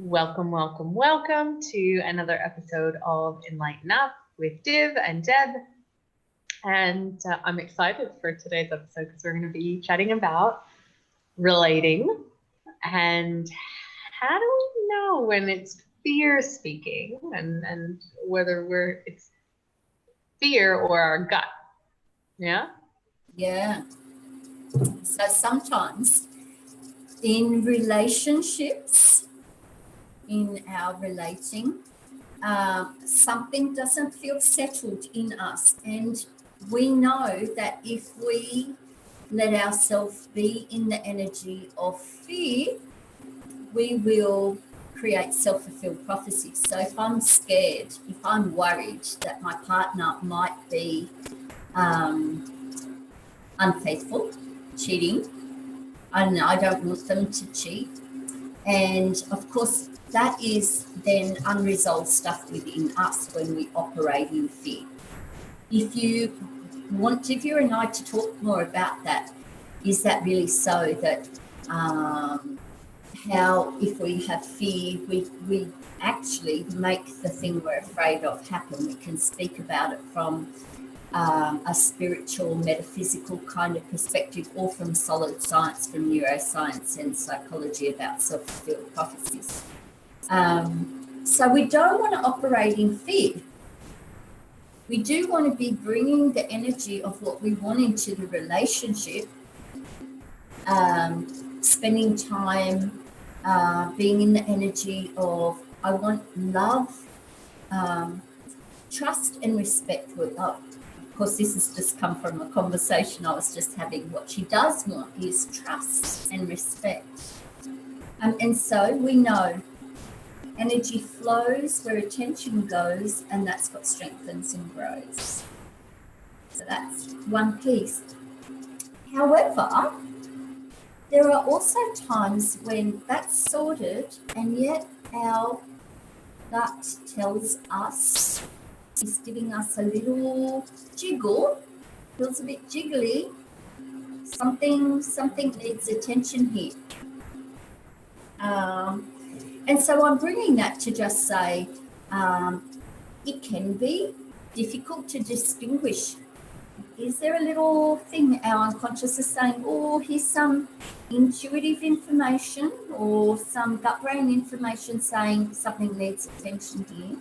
Welcome, welcome, welcome to another episode of enLIGHTen Up with Div and Deb. And I'm excited for today's episode because we're going to be chatting about relating and how do we know when it's fear speaking and whether it's fear or our gut. Yeah? Yeah. So sometimes in relationships, in our relating, something doesn't feel settled in us. And we know that if we let ourselves be in the energy of fear, we will create self-fulfilled prophecies. So if I'm scared, if I'm worried that my partner might be unfaithful, cheating, I don't want them to cheat. And of course, that is then unresolved stuff within us when we operate in fear. If you want Divya and I to talk more about that, is that really so that how if we have fear, we actually make the thing we're afraid of happen. We can speak about it from a spiritual, metaphysical kind of perspective, or from solid science, from neuroscience and psychology about self-fulfilled prophecies. So we don't want to operate in fear. We do want to be bringing the energy of what we want into the relationship, spending time, being in the energy of, I want love, trust and respect with love. Of course, this has just come from a conversation I was just having. What she does want is trust and respect. And so we know energy flows where attention goes, and that's what strengthens and grows. So that's one piece. However, there are also times when that's sorted, and yet our gut tells us, is giving us a little jiggle, feels a bit jiggly. Something needs attention here. And so I'm bringing that to just say it can be difficult to distinguish. Is there a little thing our unconscious is saying, oh, here's some intuitive information or some gut brain information saying something needs attention here?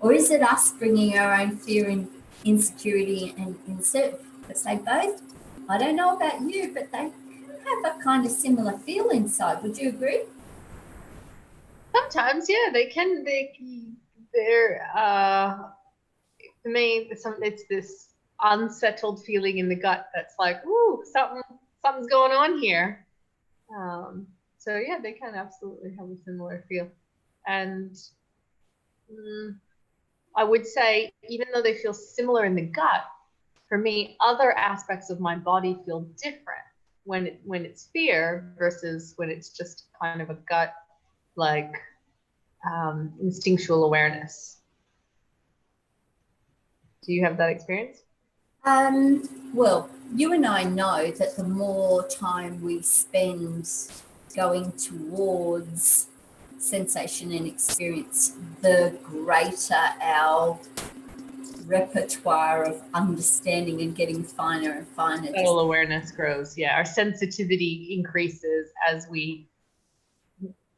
Or is it us bringing our own fear and insecurity and insert? Because they both, I don't know about you, but they have a kind of similar feel inside. Would you agree? Sometimes, yeah, they can. They're for me, it's this unsettled feeling in the gut that's like, ooh, something's going on here. So yeah, they can absolutely have a similar feel. And I would say, even though they feel similar in the gut, for me, other aspects of my body feel different when it's fear versus when it's just kind of a gut, like instinctual awareness. Do you have that experience? Well, you and I know that the more time we spend going towards sensation and experience, the greater our repertoire of understanding and getting finer and finer. Subtle awareness grows. Yeah, our sensitivity increases as we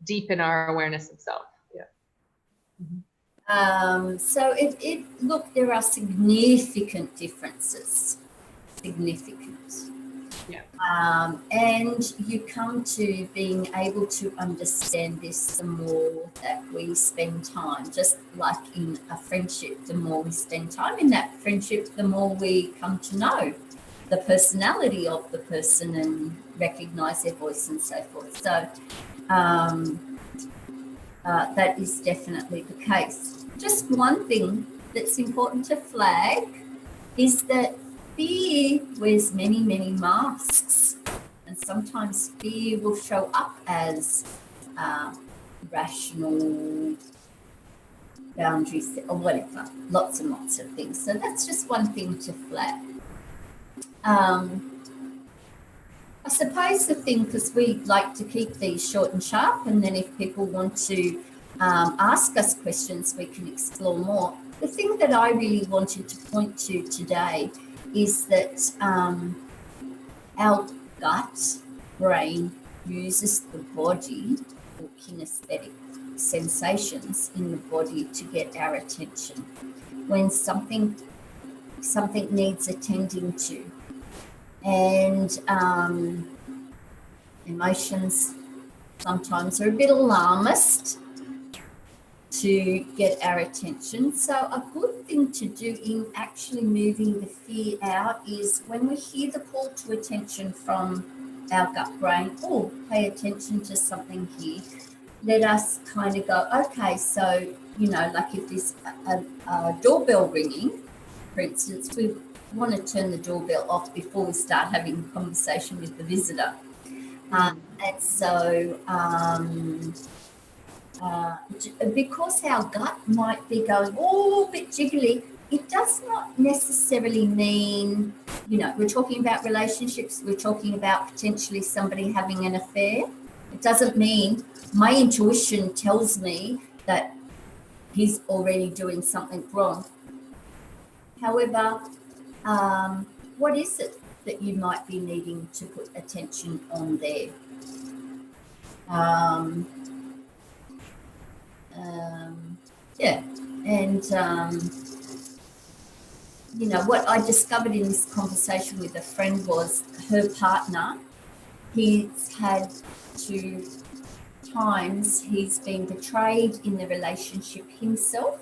deepen our awareness of self. Yeah. Mm-hmm. So look, there are significant differences. Significant. Yeah. And you come to being able to understand this the more that we spend time, just like in a friendship, the more we spend time in that friendship, the more we come to know the personality of the person and recognize their voice and so forth. So that is definitely the case. Just one thing that's important to flag is that fear wears many, many masks, and sometimes fear will show up as rational boundaries or whatever, lots and lots of things. So that's just one thing to flag. I suppose the thing, because we like to keep these short and sharp, and then if people want to ask us questions, we can explore more. The thing that I really wanted to point to today is that our gut brain uses the body or kinesthetic sensations in the body to get our attention when something needs attending to. And emotions sometimes are a bit alarmist to get our attention. So a good thing to do in actually moving the fear out is when we hear the call to attention from our gut brain, oh, pay attention to something here. Let us kind of go, okay, so, you know, like if there's a doorbell ringing, for instance, we want to turn the doorbell off before we start having a conversation with the visitor. And so because our gut might be going, oh, a bit jiggly, it does not necessarily mean, you know, we're talking about relationships, we're talking about potentially somebody having an affair. It doesn't mean my intuition tells me that he's already doing something wrong. However, what is it that you might be needing to put attention on there? Yeah, and you know, what I discovered in this conversation with a friend was her partner, he's had 2 times he's been betrayed in the relationship himself.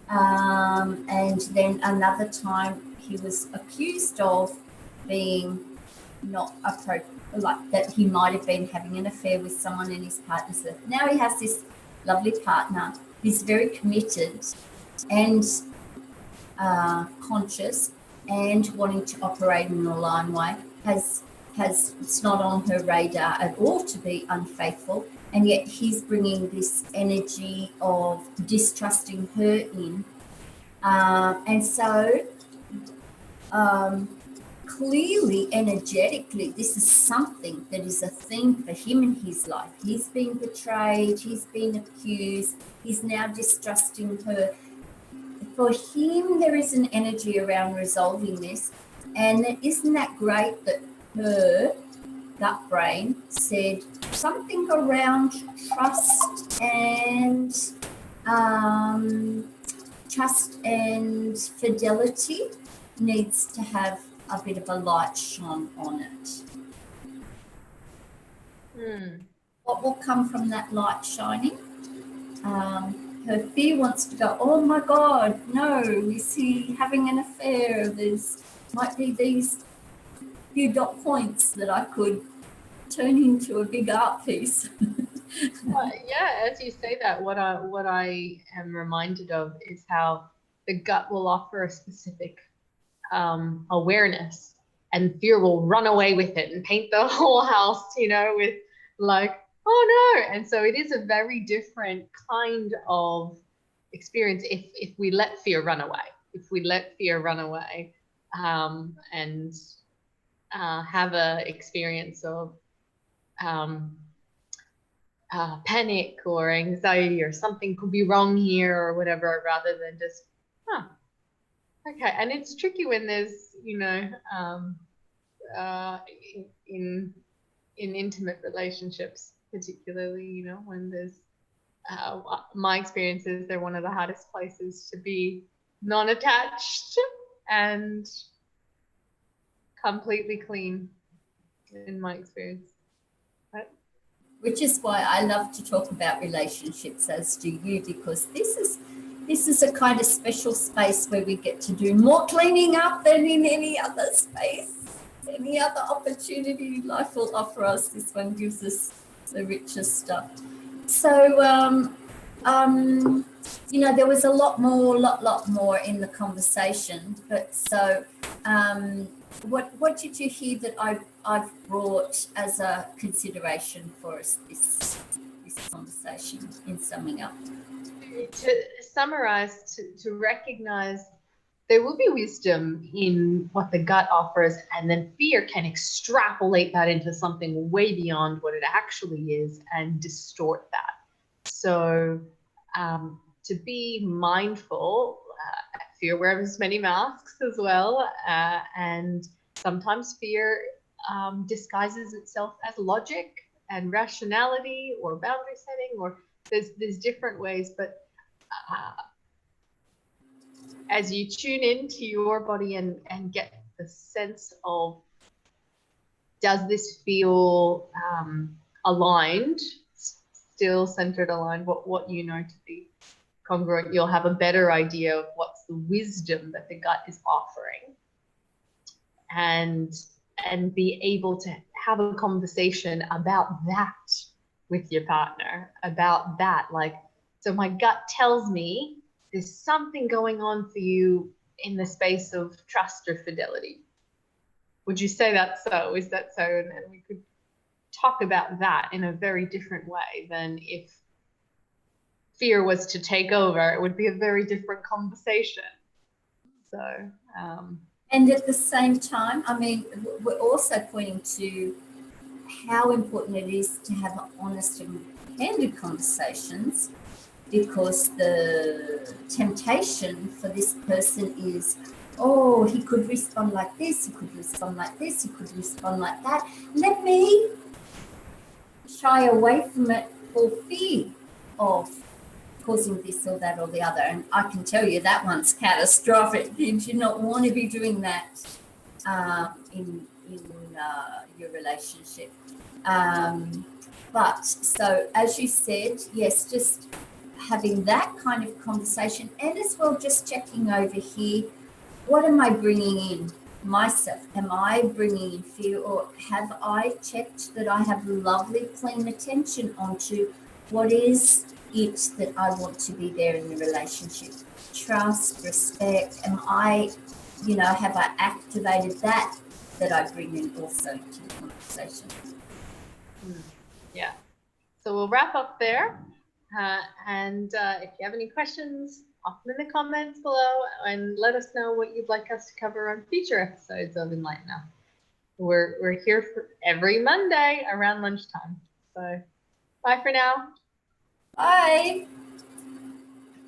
And then another time he was accused of being not appropriate, like that he might have been having an affair with someone in his partner's life. Now he has this lovely partner who's very committed and conscious and wanting to operate in an aligned way. It's not on her radar at all to be unfaithful, and yet he's bringing this energy of distrusting her in. And so clearly, energetically, this is something that is a theme for him in his life. He's been betrayed, he's been accused, he's now distrusting her. For him, there is an energy around resolving this. And isn't that great that her gut brain said something around trust and fidelity needs to have a bit of a light shone on it. What will come from that light shining? Her fear wants to go, oh my God, no, is he having an affair? There's might be these few dot points that I could turn into a big art piece. Yeah, as you say that, what I am reminded of is how the gut will offer a specific awareness, and fear will run away with it and paint the whole house, you know, with like, oh no. And so it is a very different kind of experience if we let fear run away. If we let fear run away and have a experience of panic or anxiety or something could be wrong here or whatever, rather than just, okay. And it's tricky when there's, you know, in intimate relationships, particularly, you know, when there's my experience is they're one of the hardest places to be non-attached and completely clean, in my experience. Right? Which is why I love to talk about relationships, as do you, because this is a kind of special space where we get to do more cleaning up than in any other space, any other opportunity life will offer us. This one gives us the richest stuff. So, you know, there was a lot more in the conversation. But so, what did you hear that I've brought as a consideration for us this conversation in summing up? To summarize, to recognize there will be wisdom in what the gut offers, and then fear can extrapolate that into something way beyond what it actually is and distort that. So to be mindful, fear wears many masks as well, and sometimes fear disguises itself as logic and rationality or boundary setting, or there's different ways, but as you tune into your body and get the sense of, does this feel aligned, still centered, aligned, what you know to be congruent, you'll have a better idea of what's the wisdom that the gut is offering, and be able to have a conversation about that with your partner, about that. Like, so my gut tells me there's something going on for you in the space of trust or fidelity. Would you say that's so? Is that so? And we could talk about that in a very different way than if fear was to take over. It would be a very different conversation. So and at the same time, I mean, we're also pointing to how important it is to have honest and candid conversations, because the temptation for this person is, oh, he could respond like this, he could respond like this, he could respond like that. Let me shy away from it for fear of causing this or that or the other. And I can tell you that one's catastrophic. You do not want to be doing that in your relationship. But so, as you said, yes, just having that kind of conversation, and as well just checking over here, what am I bringing in myself? Am I bringing in fear, or have I checked that I have lovely clean attention onto what is it that I want to be there in the relationship? Trust, respect. Am I, have I activated that I bring in also to the conversation? Yeah. So we'll wrap up there. And if you have any questions, pop them in the comments below and let us know what you'd like us to cover on future episodes of enLIGHTen. We're here for every Monday around lunchtime. So bye for now. Bye.